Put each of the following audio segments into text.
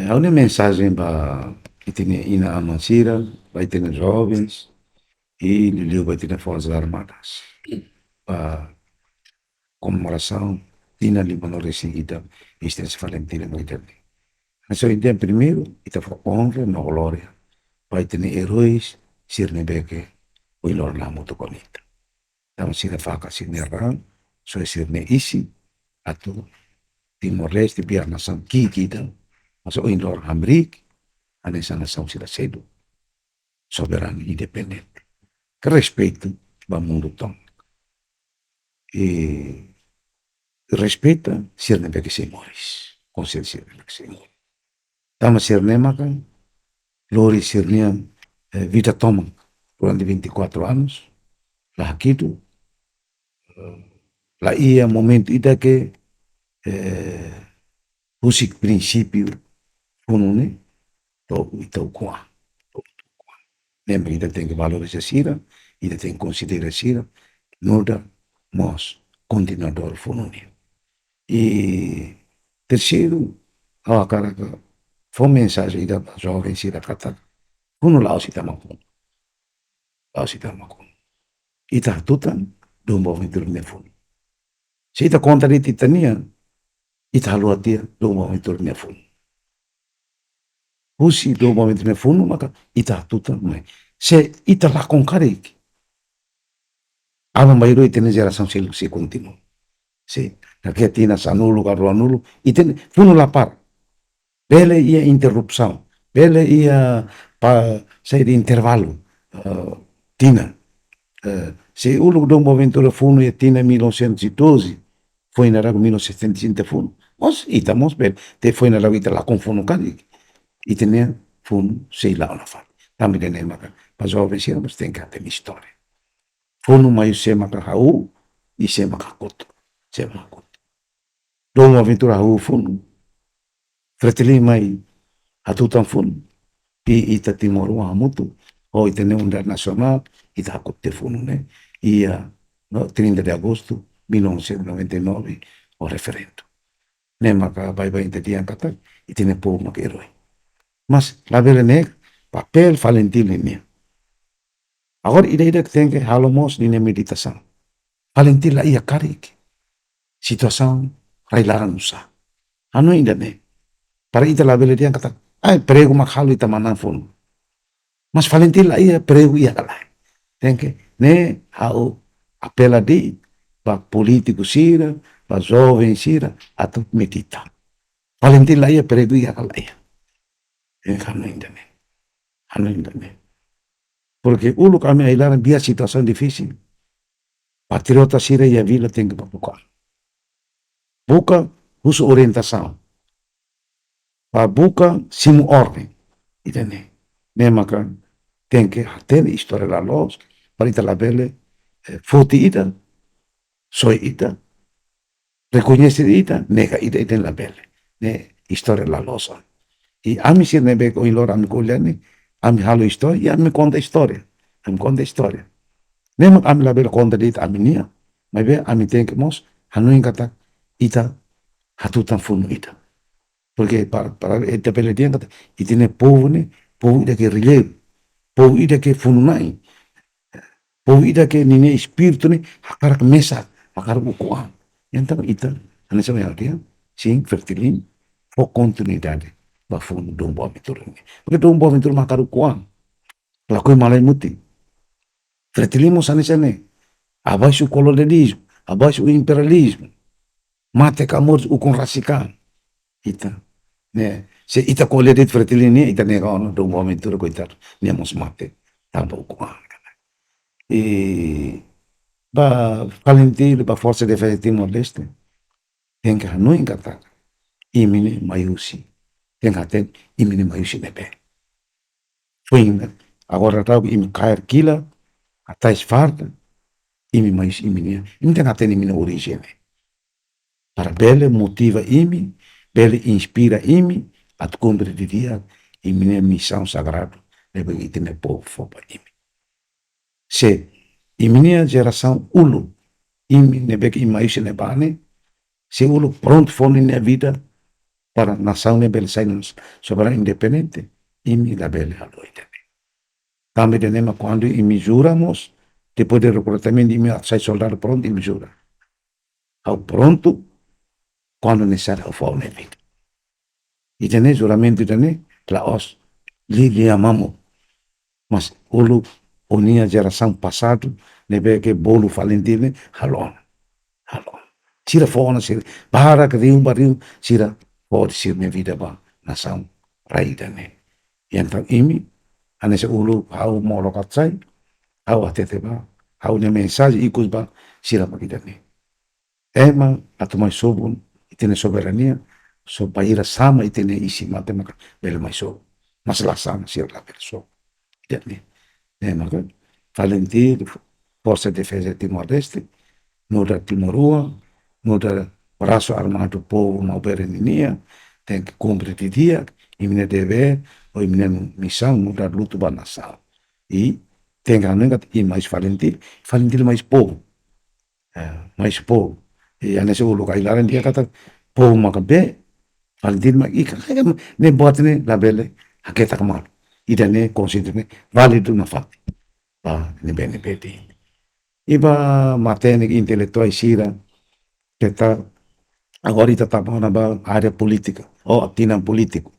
A única mensagem que tem ina Amancira, vai ter nos jovens e Liliu vai ter nas Forças Armadas. A comemoração, tina Líbano recebida, isto se Valentina Maitani. Mas eu entendo primeiro, e está honra, na glória, vai ter heróis, Sirnebeque, o Ilor Lamuto Conita. Então, se a faca se nerran, só Sirne Isi, a tu, Timor-Leste, biar nação Kikida, mas o Ilor Hamrik, a nessa nação se cedo, soberano e independente. Que respeito ao mundo todo. E respeita Sirnebeque Seymoris, com Sirnebeque Seymoris. Tama Sirnemaka, Lori Sirnian, vida toma durante 24 anos, lá aqui, lá ia momento ida que usik princípio funune, to itau kuah. Lembra, ainda tem que valorizar Sira, ainda tem que considerar Sira, noda, mos, continuador funune. E terceiro, a cara foi mensagem da jovem Sira Kata, kuno lao si tamakun, lao si tamakun. Ita tutan, do movimento de fundo. Se ita conta de titania, ita halua dia, do movimento de fundo. Husi do movimento de fundo, maka ita tutan, mas se ita lá com carik, a maioria tem geração se continua. Se naquela tina sanulo, carro anulo, e tem fundo lá par. Bele ia interrupção, bele ia para sair de intervalo, tina. Se o do movimento de fundo ia tina 1912, foi na rago 1970 fundo. Mas estamos bem, te foi na rago ita lá com fundo carik. E tinha fundo, sei lá na fala. Também tem maka, mas jovens mas tem que ter história. Fundo mais se maka hau e se maka koto, se maka koto. Do movimento hau fundo, fretili mai atutan fundo, e ita Timor wa mutu, o ita ne unda nacional, ita kote fundo né, ia no 30 de agosto 1999 o referendo. Ne maka vai ita tiang kata, ita ne po maka herói. Mas la negra, papel Valentim ini. Agora ida tem que halomos ni meditação. Valentim lá ia carik. Situação railaran usa. Ano ainda ne. Para ida la bele dia kata, ai prego makhalo ita manan fundo. Mas Valentim lá ia prego ia kala. Tem que ne hau apela di pa político sira, pa jovem sira, atau medita. Valentim lá ia prego ia kala ia. Ano ainda ne. Ano ainda ne. Porque o lugar me ailar via situação difícil. Patriota sira e a vila tem que buscar. Busca usa orientação. Para busca simu ordem. Entende? Nemaca tem que ter história da luz para ita labele foto ita, soy ita, reconhecer ita, nega ita ita labele. Ne história da luz. E a mim se nebe com ilor am colhane, am halo história e am conta história. Am conta história. Nem am label conta dit aminia, mas bem am tem que mos hanuin kata ita hatutan funo ita. Porque para ita pele dia kata itine povo ida que relevo, povo ida que fununai, povo ida que nine espírito ne hakar mesa, hakar ukuan. Então ita ane sama ya dia, sim fertilin, fo continuidade ba funo dom bo aventura. Porque dom bo aventura makar ukuan. Lakoi malai muti. Fertilismo sanisane, abaixo o colonialismo, abaixo o imperialismo, mate camor o com racicano. Ita, né? Se ita colher de fertilismo, ita nega ono do momento coitado, nemos mate, tampo com a. E ba Valentim, ba força de defesa Timor-Leste, tem que não engatar. Imine maiusi, tem que ter imine maiusi nebe. Foi agora tá im cair kila, até esfarta, imi mais iminia, imi tem até imine origem. Para bele motiva imi, bele inspira imi, at cumprir de dia, imine missão sagrada, leva itine povo fopa imi. Se iminia geração ulu, imi nebe que imaixe nebane, se ulu pronto fone na vida, para nação lebel saímos soberano independente, imi label aloide. Também tenemos quando imi juramos, depois do recrutamento, imi sai soldado pronto, imi jura. Ao pronto, quando necessário, ao fao vida. E tem juramento, tem la os, li amamos. Mas ulu unia geração passado, nebe que bolo falentine, halon. Sira fona, sira, para que deu baril, sira, pode ser minha vida ba, nação, raida, né? E então, imi, anesse ulu, hau molokat sai, hau atete ba, hau nya mensagem, ikus ba, sira magida, né? Ema, atumai sobun, itene soberania, so paira sama itene isi mate maka, bele mai so, masalah sama, sira la bele so. Né? Maka, Valentir, Força de Defesa de Timor-Leste, no da Timorua, no da braço armado do povo Malbereninia, tem que cumprir de dia, e minha dever, ou minha missão, no da luta para a nação. E tem que andar e mais Valentir mais povo, mais povo. E a nesse lugar lá em dia kata povo makabe, Valentir mais e kaya ne buat ne labele haketa kamal. Ida ne consider ne válido na fato. Ne bene beti. Iba matene intelectuais sira, que está agora está na área política, ou atina político.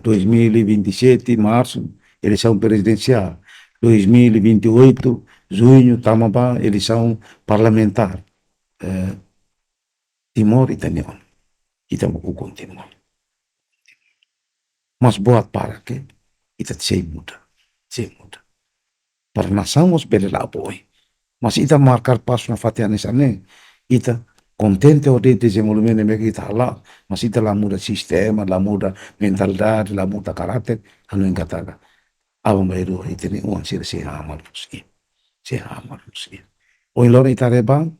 2027, março, eleição presidencial. 2028, junho, estamos para eleição parlamentar. Timor e Tanion. E estamos com Timor. Mas boa para que? Ita sei muda. Para nação, os bele lá boi. Mas ita marcar passo na fatiana ne, ita contente o de desenvolvimento me kita lá, mas ita lá muda sistema, lá muda mentalidade, lá muda caráter, anu engataga. Aba mairu itene uan sira se hamal puski. O ilora ita reba,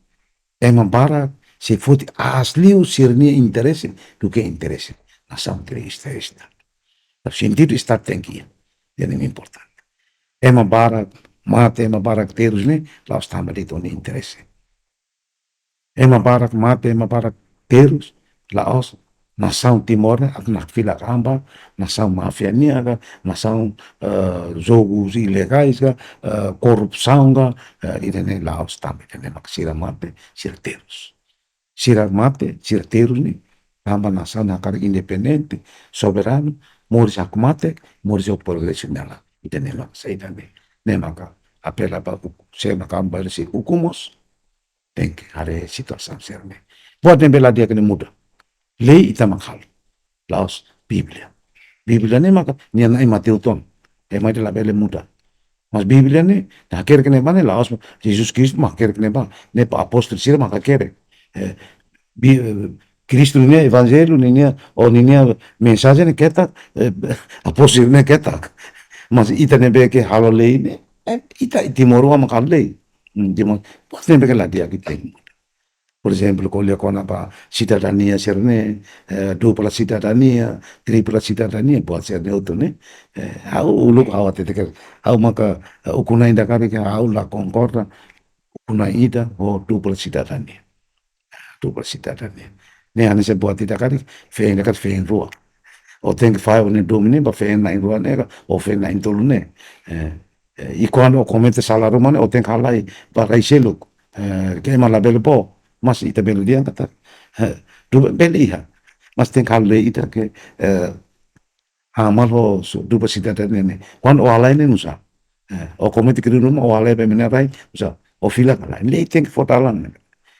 ema bara se futi asliu sirnia interesse do que interesse. Nação Cristo esta. O sentido está tenkia. É muito importante. Ema bara mate, ema bara terus ne, lá está malito ne interesse. Ema bara mate, ema bara terus, lá os nação Timor, na fila ramba, nação mafianíaca, nação jogos ilegais, corrupção, e lá os também, sira mate, sira terus. Sira mate, sira terus ne, ramba nação na cara independente, soberano, moris akumate, moris o progresso nela. Itene lá, sei também. Ne maka apela ba se makamba si hukumos, tem que hare situação serme. Pode bela dia que ne muda. Lei ita makhal. Laos Bíblia. Bíblia ne maka ni na Mateu ton. E mai de la bele muda. Mas Bíblia ne na quer que ne bane laos Jesus Cristo ma quer que ne ba. Ne apóstolo sira maka quer. Cristo ne evangelho ne o ne mensagem ne keta apóstolo ne keta. Mas ita ne be que halo lei ne ita Timor ma lei. Timor pode be que la dia que tem. Por exemplo, colhe com a cidadania ser né, dupla cidadania, tripla cidadania, pode ser neutro, né? Au look au até que au maka o kunai da cara que au la concorda, o kunai ida o dupla cidadania. Ne ane se buat ida cara, fe ne cara fe em rua. O tem que fazer o domínio para fe na em rua nega, ou fe na em tolo né. E quando comete salário mane, o tem que falar para isso look. Que mal belo po. Mas ita belo dia kata duba beliha mas tem kalle ita ke amal ho duba sida ne quan o alai ne nusa o komite kiri rumah o alai be menerai usa o fila kala le tem que fotalan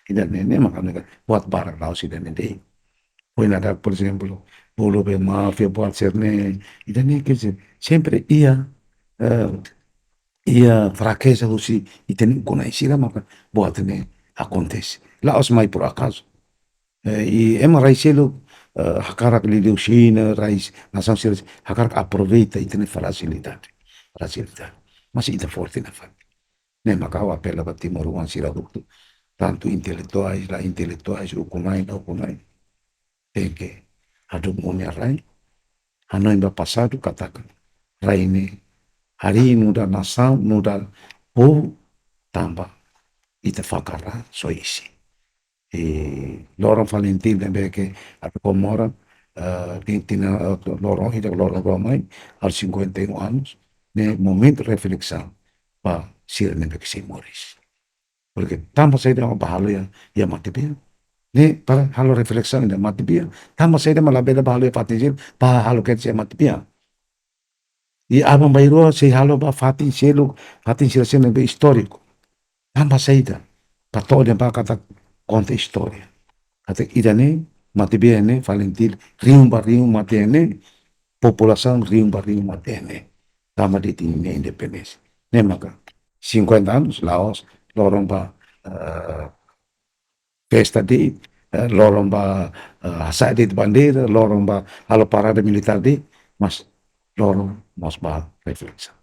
ida ne makanya buat barang lau sida ne dei poi nada por exemplo bolo be mafia buat ser ne ida ne que sempre ia fraqueza usi iten conhecida maka buat ne acontece lá os mai por acaso e ema raiselo hakarak liliu China rais nação sira hakarak aproveita e tem facilidade mas ita forte na fat ne makau apela para Timor wan sira duktu tanto intelectuais o kunai tem que adu monia rai hanoi ba passado katakan rai ne hari nuda nação nuda povo tamba ita fakara so isi. E loro Valentin be che a Comora lorong ida lorong romai al 51 anos, né, momento de reflexão para ser nem que se moris. Porque tamo saída uma bahalo ya matibia, né, para halo reflexão ainda matibia, tamo saída uma labeda bahalo ya fatingil, para halo que se matibia. E abang bairo se halo ba fatin selo, fatin selo selo histórico. Tamo saída, para todo para kata conta história. Kata idane matibia ne valentil rium matene população rium matene tama di tinha independência né maka 50 anos Laos lorong ba festa di lorong ba hasa di bandeira lorong ba halo parada militar di mas lorong mas ba reflexão